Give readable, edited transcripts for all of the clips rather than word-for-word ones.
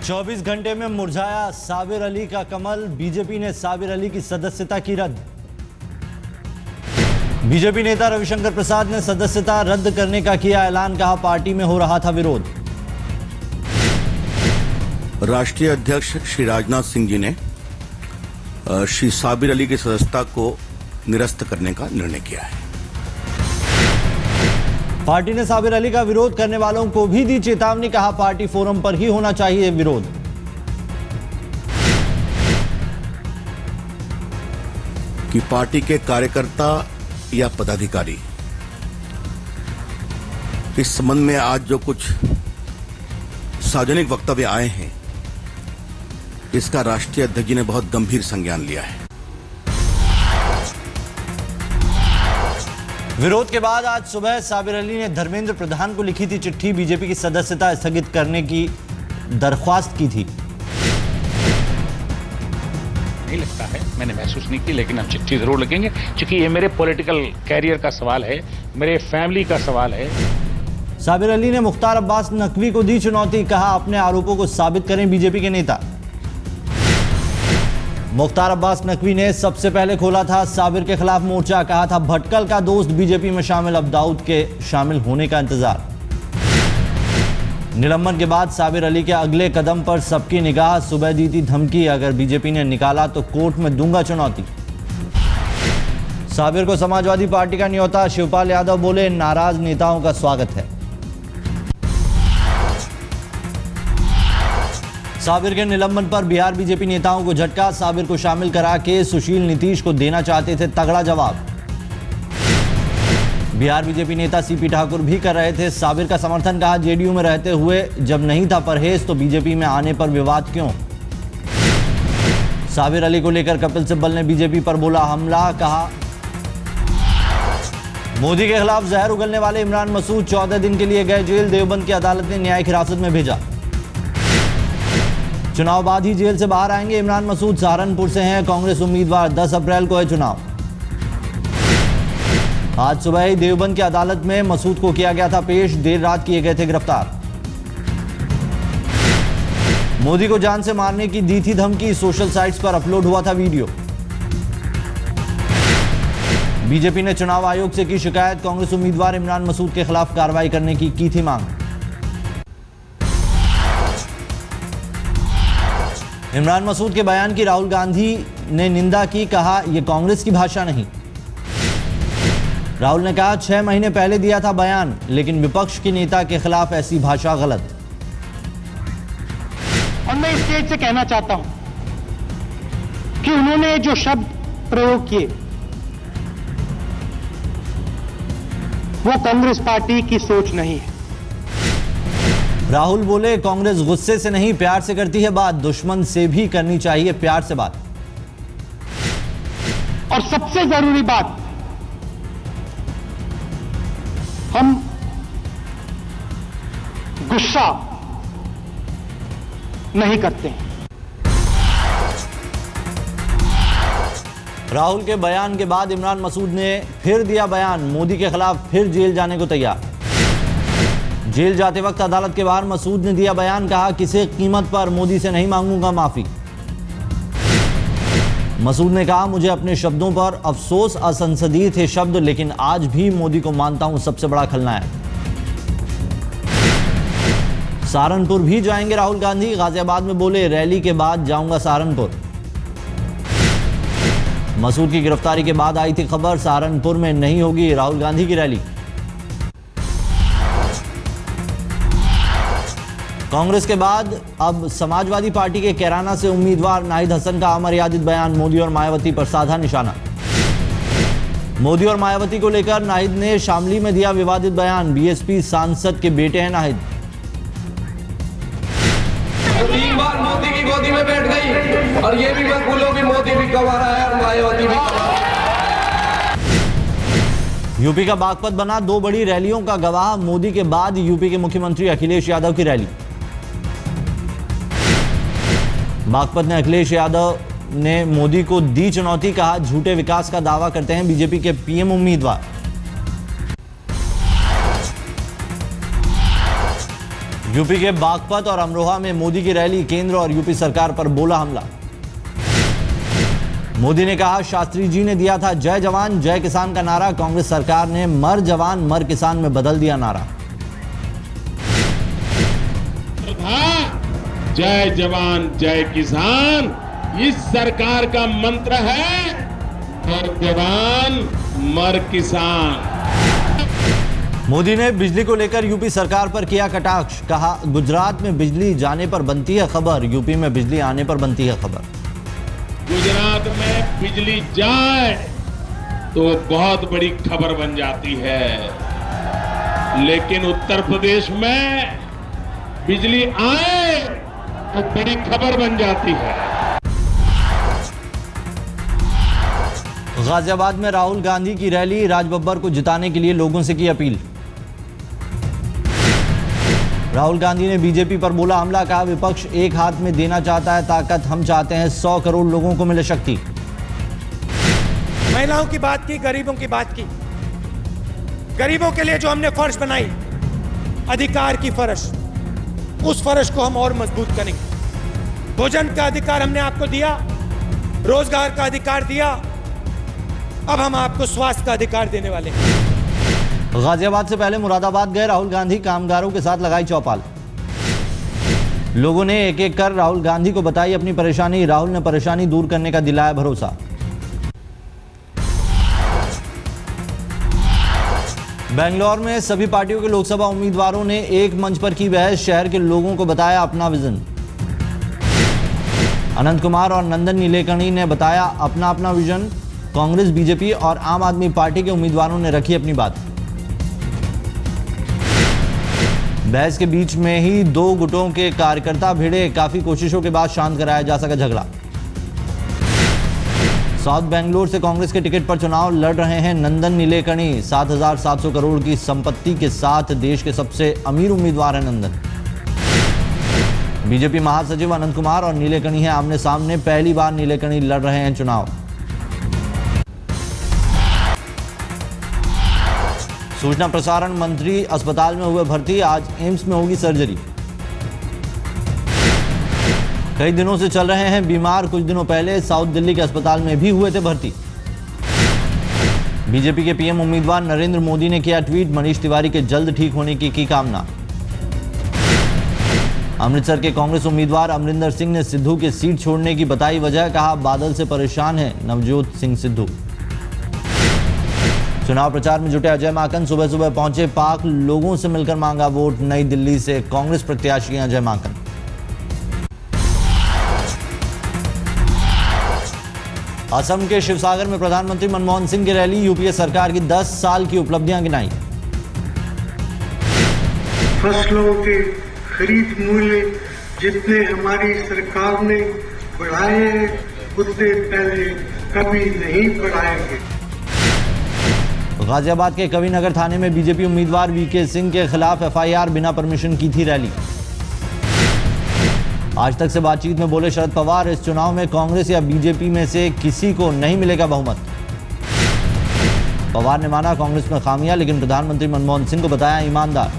24 घंटे में मुरझाया साबिर अली का कमल। बीजेपी ने साबिर अली की सदस्यता की रद्द। बीजेपी नेता रविशंकर प्रसाद ने सदस्यता रद्द करने का किया ऐलान, कहा पार्टी में हो रहा था विरोध। राष्ट्रीय अध्यक्ष श्री राजनाथ सिंह जी ने श्री साबिर अली की सदस्यता को निरस्त करने का निर्णय किया है। पार्टी ने साबिर अली का विरोध करने वालों को भी दी चेतावनी, कहा पार्टी फोरम पर ही होना चाहिए विरोध। कि पार्टी के कार्यकर्ता या पदाधिकारी इस संबंध में आज जो कुछ सार्वजनिक वक्तव्य आए हैं, इसका राष्ट्रीय अध्यक्ष जी ने बहुत गंभीर संज्ञान लिया है। विरोध के बाद आज सुबह साबिर अली ने धर्मेंद्र प्रधान को लिखी थी चिट्ठी, बीजेपी की सदस्यता स्थगित करने की दरख्वास्त की थी। नहीं लगता है, मैंने महसूस नहीं की, लेकिन हम चिट्ठी जरूर लिखेंगे क्योंकि ये मेरे पॉलिटिकल कैरियर का सवाल है, मेरे फैमिली का सवाल है। साबिर अली ने मुख्तार अब्बास नकवी को दी चुनौती, कहा अपने आरोपों को साबित करें बीजेपी के नेता। मुख्तार अब्बास नकवी ने सबसे पहले खोला था साबिर के खिलाफ मोर्चा, कहा था भटकल का दोस्त बीजेपी में शामिल, अब दाऊद के शामिल होने का इंतजार। निलंबन के बाद साबिर अली के अगले कदम पर सबकी निगाह, सुबह दी थी धमकी, अगर बीजेपी ने निकाला तो कोर्ट में दूंगा चुनौती। साबिर को समाजवादी पार्टी का न्योता, शिवपाल यादव बोले नाराज नेताओं का स्वागत है। साबिर के निलंबन पर बिहार बीजेपी नेताओं को झटका, साबिर को शामिल करा के सुशील नीतीश को देना चाहते थे तगड़ा जवाब। बिहार बीजेपी नेता सीपी ठाकुर भी कर रहे थे साबिर का समर्थन, कहा जेडीयू में रहते हुए जब नहीं था परहेज तो बीजेपी में आने पर विवाद क्यों। साबिर अली को लेकर कपिल सिब्बल ने बीजेपी पर बोला हमला, कहा मोदी के खिलाफ जहर उगलने वाले इमरान मसूद 14 दिन के लिए गए जेल, देवबंद की अदालत ने न्यायिक हिरासत में भेजा। चुनाव बाद ही जेल से बाहर आएंगे इमरान मसूद, सहारनपुर से हैं कांग्रेस उम्मीदवार, 10 अप्रैल को है चुनाव। आज सुबह ही देवबंद की अदालत में मसूद को किया गया था पेश, देर रात किए गए थे गिरफ्तार। मोदी को जान से मारने की दी थी धमकी, सोशल साइट्स पर अपलोड हुआ था वीडियो। बीजेपी ने चुनाव आयोग से की शिकायत, कांग्रेस उम्मीदवार इमरान मसूद के खिलाफ कार्रवाई करने की थी मांग। इमरान मसूद के बयान की राहुल गांधी ने निंदा की, कहा यह कांग्रेस की भाषा नहीं। राहुल ने कहा 6 महीने पहले दिया था बयान, लेकिन विपक्ष के नेता के खिलाफ ऐसी भाषा गलत। और मैं इस स्टेज से कहना चाहता हूं कि उन्होंने जो शब्द प्रयोग किए वो कांग्रेस पार्टी की सोच नहीं है। राहुल बोले कांग्रेस गुस्से से नहीं प्यार से करती है बात, दुश्मन से भी करनी चाहिए प्यार से बात। और सबसे जरूरी बात, हम गुस्सा नहीं करते हैं। राहुल के बयान के बाद इमरान मसूद ने फिर दिया बयान, मोदी के खिलाफ फिर जेल जाने को तैयार। जेल जाते वक्त अदालत के बाहर मसूद ने दिया बयान, कहा किसी कीमत पर मोदी से नहीं मांगूंगा माफी। मसूद ने कहा मुझे अपने शब्दों पर अफसोस, असंसदीय थे शब्द, लेकिन आज भी मोदी को मानता हूं सबसे बड़ा खलनायक। सहारनपुर भी जाएंगे राहुल गांधी, गाजियाबाद में बोले रैली के बाद जाऊंगा सहारनपुर। मसूद की गिरफ्तारी के बाद आई थी खबर सहारनपुर में नहीं होगी राहुल गांधी की रैली। कांग्रेस के बाद अब समाजवादी पार्टी के कैराना से उम्मीदवार नाहिद हसन का अमर्यादित बयान, मोदी और मायावती पर साधा निशाना। मोदी और मायावती को लेकर नाहिद ने शामली में दिया विवादित बयान, बीएसपी सांसद के बेटे हैं नाहिद। 3 बार मोदी की गोदी में बैठ गई और ये भी मत भूलो कि मोदी भी गंवा रहा है और मायावती भी गंवा रहा है। यूपी का बागपत बना 2 बड़ी रैलियों का गवाह, मोदी के बाद यूपी के मुख्यमंत्री अखिलेश यादव की रैली। बागपत ने अखिलेश यादव ने मोदी को दी चुनौती, कहा झूठे विकास का दावा करते हैं बीजेपी के पीएम उम्मीदवार। यूपी के बागपत और अमरोहा में मोदी की रैली, केंद्र और यूपी सरकार पर बोला हमला। मोदी ने कहा शास्त्री जी ने दिया था जय जवान जय किसान का नारा, कांग्रेस सरकार ने मर जवान मर किसान में बदल दिया नारा। जय जवान जय किसान इस सरकार का मंत्र है, मर जवान मर किसान। मोदी ने बिजली को लेकर यूपी सरकार पर किया कटाक्ष, कहा गुजरात में बिजली जाने पर बनती है खबर, यूपी में बिजली आने पर बनती है खबर। गुजरात में बिजली जाए तो बहुत बड़ी खबर बन जाती है, लेकिन उत्तर प्रदेश में बिजली आए तो बड़ी खबर बन जाती है। गाजियाबाद में राहुल गांधी की रैली, राजबब्बर को जिताने के लिए लोगों से की अपील। राहुल गांधी ने बीजेपी पर बोला हमला, कहा विपक्ष एक हाथ में देना चाहता है ताकत, हम चाहते हैं 100 करोड़ लोगों को मिले शक्ति। महिलाओं की बात की, गरीबों की बात की, गरीबों के लिए जो हमने फर्श बनाई, अधिकार की फर्श, उस फर्श को हम और मजबूत करेंगे। भोजन का अधिकार हमने आपको दिया, रोजगार का अधिकार दिया, अब हम आपको स्वास्थ्य का अधिकार देने वाले हैं। गाजियाबाद से पहले मुरादाबाद गए राहुल गांधी, कामगारों के साथ लगाई चौपाल। लोगों ने एक एक कर राहुल गांधी को बताई अपनी परेशानी, राहुल ने परेशानी दूर करने का दिलाया भरोसा। बेंगलोर में सभी पार्टियों के लोकसभा उम्मीदवारों ने एक मंच पर की बहस, शहर के लोगों को बताया अपना विजन। अनंत कुमार और नंदन नीलेकणी ने बताया अपना अपना विजन, कांग्रेस बीजेपी और आम आदमी पार्टी के उम्मीदवारों ने रखी अपनी बात। बहस के बीच में ही दो गुटों के कार्यकर्ता भिड़े, काफी कोशिशों के बाद शांत कराया जा सका झगड़ा। साउथ बेंगलोर से कांग्रेस के टिकट पर चुनाव लड़ रहे हैं नंदन नीलेकणी, 7,700 करोड़ की संपत्ति के साथ देश के सबसे अमीर उम्मीदवार हैं नंदन। बीजेपी महासचिव अनंत कुमार और नीलेकणी हैं आमने सामने, पहली बार नीलेकणी लड़ रहे हैं चुनाव। सूचना प्रसारण मंत्री अस्पताल में हुए भर्ती, आज एम्स में होगी सर्जरी। कई दिनों से चल रहे हैं बीमार, कुछ दिनों पहले साउथ दिल्ली के अस्पताल में भी हुए थे भर्ती। बीजेपी के पीएम उम्मीदवार नरेंद्र मोदी ने किया ट्वीट, मनीष तिवारी के जल्द ठीक होने की कामना। अमृतसर के कांग्रेस उम्मीदवार अमरिंदर सिंह ने सिद्धू के सीट छोड़ने की बताई वजह, कहा बादल से परेशान है नवजोत सिंह सिद्धू। चुनाव प्रचार में जुटे अजय माकन सुबह सुबह पहुंचे पाक, लोगों से मिलकर मांगा वोट, नई दिल्ली से कांग्रेस प्रत्याशी अजय माकन। असम के शिवसागर में प्रधानमंत्री मनमोहन सिंह की रैली, यूपीए सरकार की 10 साल की उपलब्धियां गिनाई। फसलों के खरीद मूल्य जितने हमारी सरकार ने बढ़ाए हैं उतने पहले कभी नहीं बढ़ाएंगे। गाजियाबाद के कविनगर थाने में बीजेपी उम्मीदवार वीके सिंह के खिलाफ एफआईआर, बिना परमिशन की थी रैली। आज तक से बातचीत में बोले शरद पवार, इस चुनाव में कांग्रेस या बीजेपी में से किसी को नहीं मिलेगा बहुमत। पवार ने माना कांग्रेस में खामियां, लेकिन प्रधानमंत्री मनमोहन सिंह को बताया ईमानदार।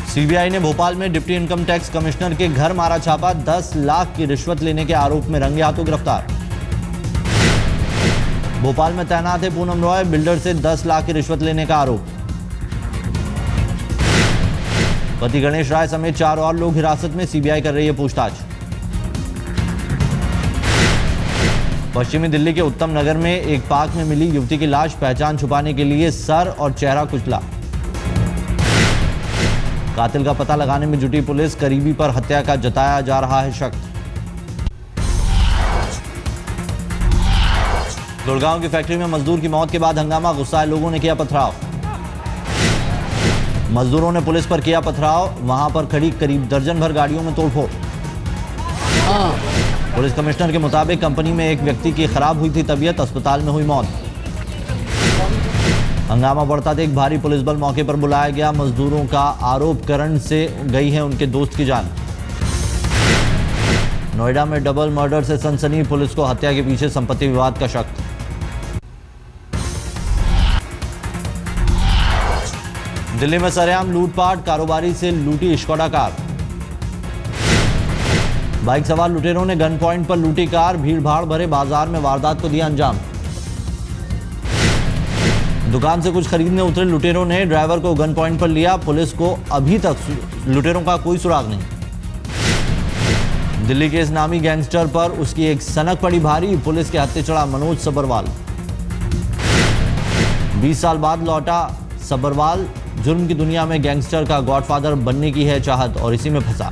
सीबीआई ने भोपाल में डिप्टी इनकम टैक्स कमिश्नर के घर मारा छापा, 10 लाख की रिश्वत लेने के आरोप में रंगे हाथों गिरफ्तार। भोपाल में तैनात है पूनम रॉय, बिल्डर से 10 लाख की रिश्वत लेने का आरोप। पति गणेश राय समेत 4 और लोग हिरासत में, सीबीआई कर रही है पूछताछ। पश्चिमी दिल्ली के उत्तम नगर में एक पार्क में मिली युवती की लाश, पहचान छुपाने के लिए सर और चेहरा कुचला। कातिल का पता लगाने में जुटी पुलिस, करीबी पर हत्या का जताया जा रहा है शक। गुड़गांव की फैक्ट्री में मजदूर की मौत के बाद हंगामा, गुस्साए लोगों ने किया पथराव। मजदूरों ने पुलिस पर किया पथराव, वहां पर खड़ी करीब दर्जन भर गाड़ियों में तोड़फोड़। पुलिस कमिश्नर के मुताबिक कंपनी में एक व्यक्ति की खराब हुई थी तबीयत, अस्पताल में हुई मौत। हंगामा बढ़ता देख भारी पुलिस बल मौके पर बुलाया गया। मजदूरों का आरोप करंट से गई है उनके दोस्त की जान। नोएडा में डबल मर्डर से सनसनी, पुलिस को हत्या के पीछे संपत्ति विवाद का शक। दिल्ली में सरेआम लूटपाट, कारोबारी से लूटी स्कोडा कार। बाइक सवार लुटेरों ने गन पॉइंट पर लूटी कार, भीड़भाड़ भरे बाजार में वारदात को दिया अंजाम। दुकान से कुछ खरीदने उतरे लुटेरों ने ड्राइवर को गन पॉइंट पर लिया। पुलिस को अभी तक लुटेरों का कोई सुराग नहीं। दिल्ली के इस नामी गैंगस्टर पर उसकी एक सनक पड़ी भारी, पुलिस के हत्थे चढ़ा मनोज सब्बरवाल। 20 साल बाद लौटा सब्बरवाल, जुर्म की दुनिया में गैंगस्टर का गॉडफादर बनने की है चाहत और इसी में फंसा।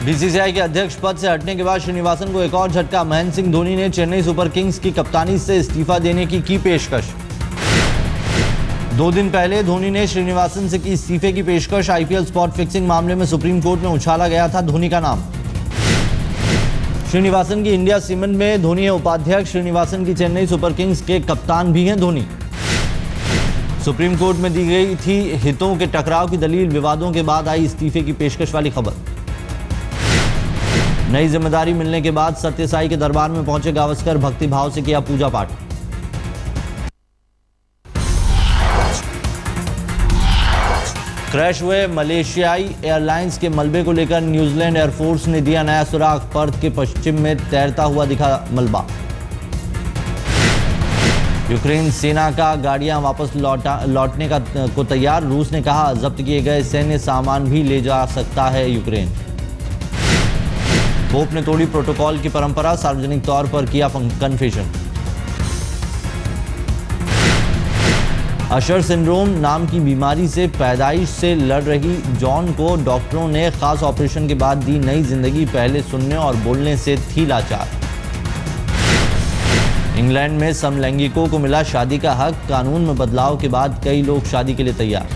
बीसीसीआई के अध्यक्ष पद से हटने के बाद श्रीनिवासन को एक और झटका। महेंद्र सिंह धोनी ने चेन्नई सुपर किंग्स की कप्तानी से इस्तीफा देने की पेशकश। 2 दिन पहले धोनी ने श्रीनिवासन से की इस्तीफे की पेशकश। आईपीएल स्पॉट फिक्सिंग मामले में सुप्रीम कोर्ट में उछाला गया था धोनी का नाम। श्रीनिवासन की इंडिया सीमेंट में धोनी है उपाध्यक्ष। श्रीनिवासन की चेन्नई सुपर किंग्स के कप्तान भी हैं धोनी। सुप्रीम कोर्ट में दी गई थी हितों के टकराव की दलील, विवादों के बाद आई इस्तीफे की पेशकश वाली खबर। नई जिम्मेदारी मिलने के बाद सत्यसाई के दरबार में पहुंचे गावस्कर, भक्तिभाव से किया पूजा पाठ। क्रैश हुए मलेशियाई एयरलाइंस के मलबे को लेकर न्यूजीलैंड एयरफोर्स ने दिया नया सुराग। पर्थ के पश्चिम में तैरता हुआ दिखा मलबा। यूक्रेन सेना का गाड़ियां वापस लौटने को तैयार। रूस ने कहा जब्त किए गए सैन्य सामान भी ले जा सकता है यूक्रेन। पोप ने तोड़ी प्रोटोकॉल की परंपरा, सार्वजनिक तौर पर किया कन्फेशन। अशर सिंड्रोम नाम की बीमारी से पैदाइश से लड़ रही जॉन को डॉक्टरों ने खास ऑपरेशन के बाद दी नई जिंदगी। पहले सुनने और बोलने से थी लाचार। इंग्लैंड में समलैंगिकों को मिला शादी का हक। कानून में बदलाव के बाद कई लोग शादी के लिए तैयार।